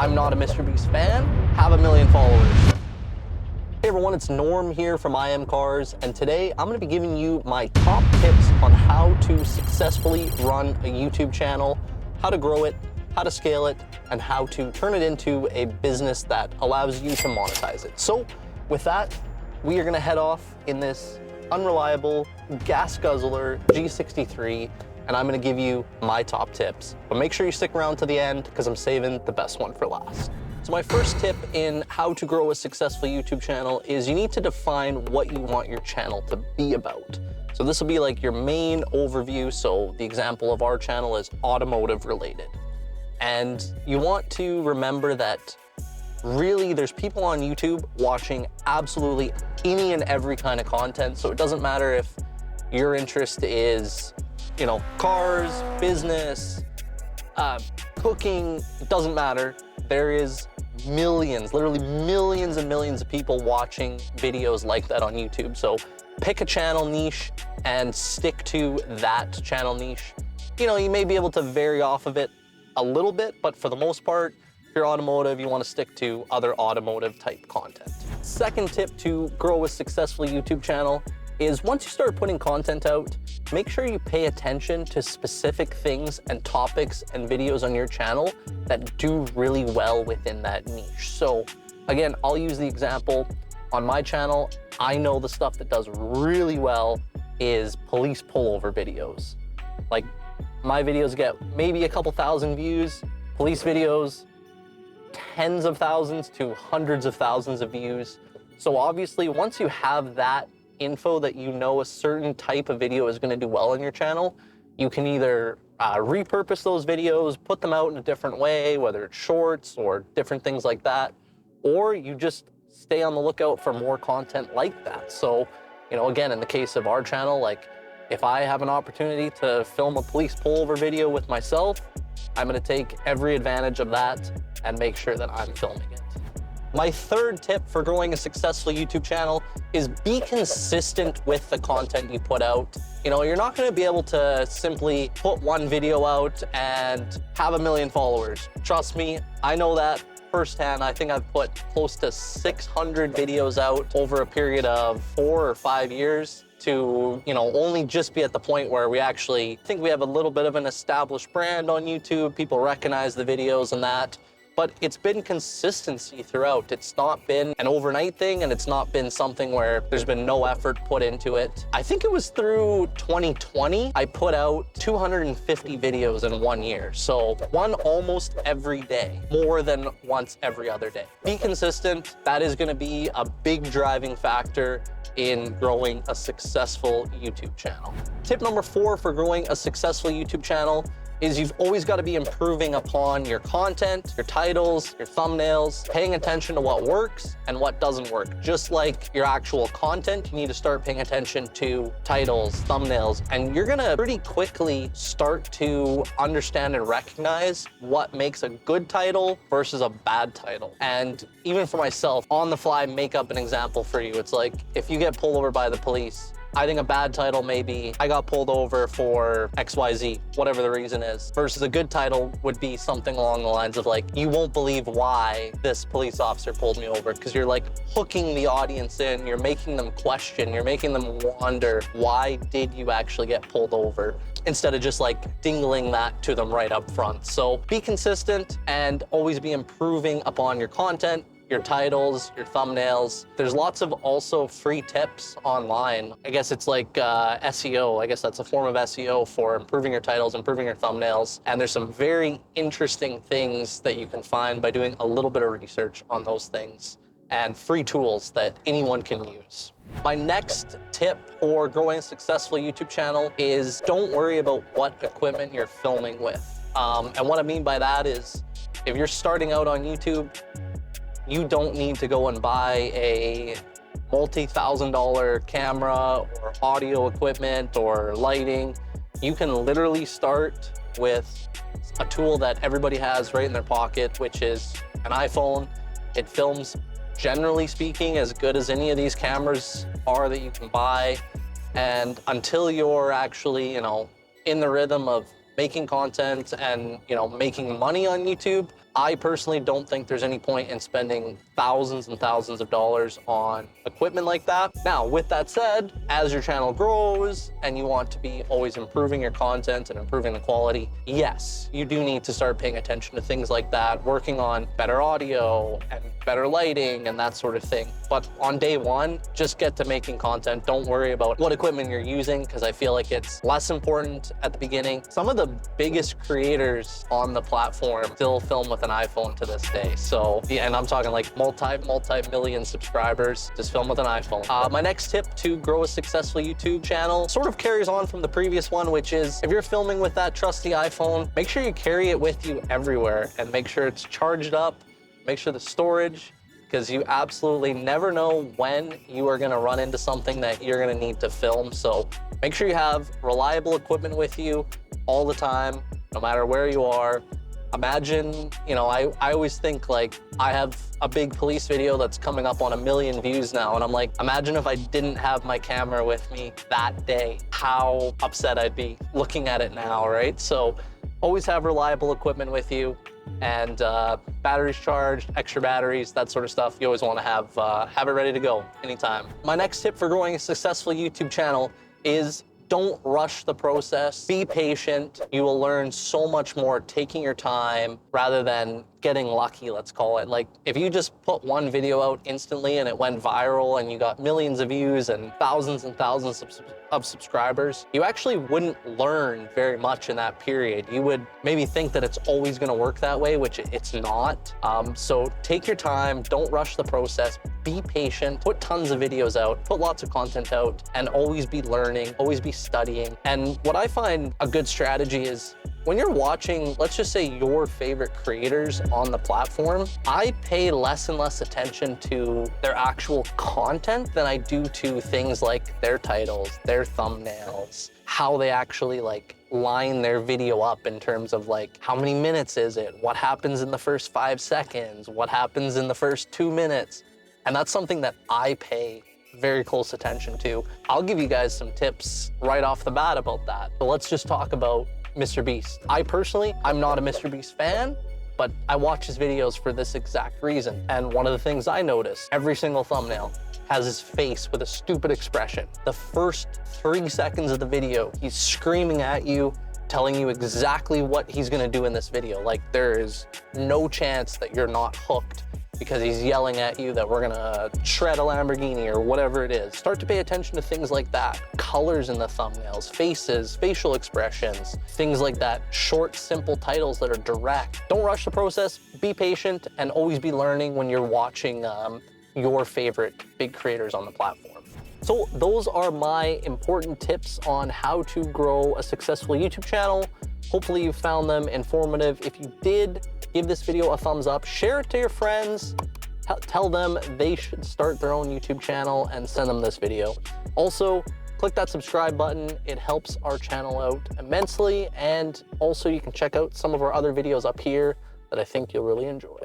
I'm not a Mr. Beast fan, have a million followers. Hey everyone, it's Norm here from IMCARS, and today I'm going to be giving you my top tips on how to successfully run a YouTube channel, how to grow it, how to scale it, and how to turn it into a business that allows you to monetize it. So with that, we are going to head off in this unreliable gas guzzler G63, and I'm going to give you my top tips. But make sure you stick around to the end because I'm saving the best one for last. So my first tip in how to grow a successful YouTube channel is you need to define what you want your channel to be about. So this will be like your main overview. So the example of our channel is automotive related. And you want to remember that really there's people on YouTube watching absolutely any and every kind of content. So it doesn't matter if your interest is, you know, cars, business, cooking, it doesn't matter. There is millions, literally millions and millions of people watching videos like that on YouTube. So pick a channel niche and stick to that channel niche. You know, you may be able to vary off of it a little bit, but for the most part, if you're automotive, you want to stick to other automotive type content. Second tip to grow a successful YouTube channel is once you start putting content out, make sure you pay attention to specific things and topics and videos on your channel that do really well within that niche. So again, I'll use the example on my channel. I know the stuff that does really well is police pullover videos. Like my videos get maybe a couple thousand views, police videos, tens of thousands to hundreds of thousands of views. So obviously once you have that info that you know a certain type of video is going to do well on your channel, you can either repurpose those videos, put them out in a different way, whether it's shorts or different things like that, or you just stay on the lookout for more content like that. So, you know, again, in the case of our channel, like if I have an opportunity to film a police pullover video with myself, I'm going to take every advantage of that and make sure that I'm filming it. My third tip for growing a successful YouTube channel is be consistent with the content you put out. You know, you're not going to be able to simply put one video out and have a million followers. Trust me, I know that firsthand. I think I've put close to 600 videos out over a period of 4 or 5 years to, you know, only just be at the point where we actually think we have a little bit of an established brand on YouTube. People recognize the videos and that. But it's been consistency throughout. It's not been an overnight thing, and it's not been something where there's been no effort put into it. I think it was through 2020, I put out 250 videos in 1 year. So one almost every day, more than once every other day. Be consistent. That is gonna be a big driving factor in growing a successful YouTube channel. Tip number 4 for growing a successful YouTube channel is you've always got to be improving upon your content, your titles, your thumbnails, paying attention to what works and what doesn't work. Just like your actual content, you need to start paying attention to titles, thumbnails, and you're gonna pretty quickly start to understand and recognize what makes a good title versus a bad title. And even for myself, on the fly, make up an example for you. It's like, if you get pulled over by the police, I think a bad title may be, I got pulled over for XYZ, whatever the reason is, versus a good title would be something along the lines of like, you won't believe why this police officer pulled me over, because you're like hooking the audience in, you're making them question, you're making them wonder, why did you actually get pulled over? Instead of just like dingling that to them right up front. So be consistent and always be improving upon your content, your titles, your thumbnails. There's lots of also free tips online. I guess it's like SEO. I guess that's a form of SEO for improving your titles, improving your thumbnails. And there's some very interesting things that you can find by doing a little bit of research on those things, and free tools that anyone can use. My next tip for growing a successful YouTube channel is don't worry about what equipment you're filming with. And what I mean by that is, if you're starting out on YouTube, you don't need to go and buy a multi-$1,000 camera or audio equipment or lighting. You can literally start with a tool that everybody has right in their pocket, which is an iPhone. It films, generally speaking, as good as any of these cameras are that you can buy. And until you're actually, you know, in the rhythm of making content and, you know, making money on YouTube, I personally don't think there's any point in spending thousands and thousands of dollars on equipment like that. Now, with that said, as your channel grows and you want to be always improving your content and improving the quality, yes, you do need to start paying attention to things like that, working on better audio and better lighting and that sort of thing. But on day one, just get to making content. Don't worry about what equipment you're using, because I feel like it's less important at the beginning. Some of the biggest creators on the platform still film with an iPhone to this day. So, yeah, and I'm talking like multi-million subscribers, just film with an iPhone. My next tip to grow a successful YouTube channel sort of carries on from the previous one, which is if you're filming with that trusty iPhone, make sure you carry it with you everywhere and make sure it's charged up, make sure the storage, because you absolutely never know when you are gonna run into something that you're gonna need to film. So make sure you have reliable equipment with you all the time, no matter where you are. Imagine, you know, I always think like I have a big police video that's coming up on 1 million views now. And I'm like, imagine if I didn't have my camera with me that day, how upset I'd be looking at it now, right? So always have reliable equipment with you, and batteries charged, extra batteries, that sort of stuff. You always want to have it ready to go anytime. My next tip for growing a successful YouTube channel is don't rush the process. Be patient. You will learn so much more taking your time rather than getting lucky, let's call it. Like, if you just put one video out instantly and it went viral and you got millions of views and thousands of subscribers, you actually wouldn't learn very much in that period. You would maybe think that it's always gonna work that way, which it's not. So take your time, don't rush the process, be patient, put tons of videos out, put lots of content out, and always be learning, always be studying. And what I find a good strategy is when you're watching, let's just say your favorite creators on the platform, I pay less and less attention to their actual content than I do to things like their titles, their thumbnails, how they actually like line their video up in terms of like, how many minutes is it? What happens in the first 5 seconds? What happens in the first 2 minutes? And that's something that I pay very close attention to. I'll give you guys some tips right off the bat about that. But let's just talk about Mr. Beast. I'm not a Mr. Beast fan, but I watch his videos for this exact reason. And one of the things I notice, every single thumbnail has his face with a stupid expression. The first 3 seconds of the video, he's screaming at you, telling you exactly what he's gonna do in this video. Like, there is no chance that you're not hooked because he's yelling at you that we're gonna shred a Lamborghini or whatever it is. Start to pay attention to things like that. Colors in the thumbnails, faces, facial expressions, things like that. Short, simple titles that are direct. Don't rush the process, be patient, and always be learning when you're watching your favorite big creators on the platform. So those are my important tips on how to grow a successful YouTube channel. Hopefully you found them informative. If you did, give this video a thumbs up, share it to your friends, tell them they should start their own YouTube channel, and send them this video. Also, click that subscribe button. It helps our channel out immensely, and also you can check out some of our other videos up here that I think you'll really enjoy.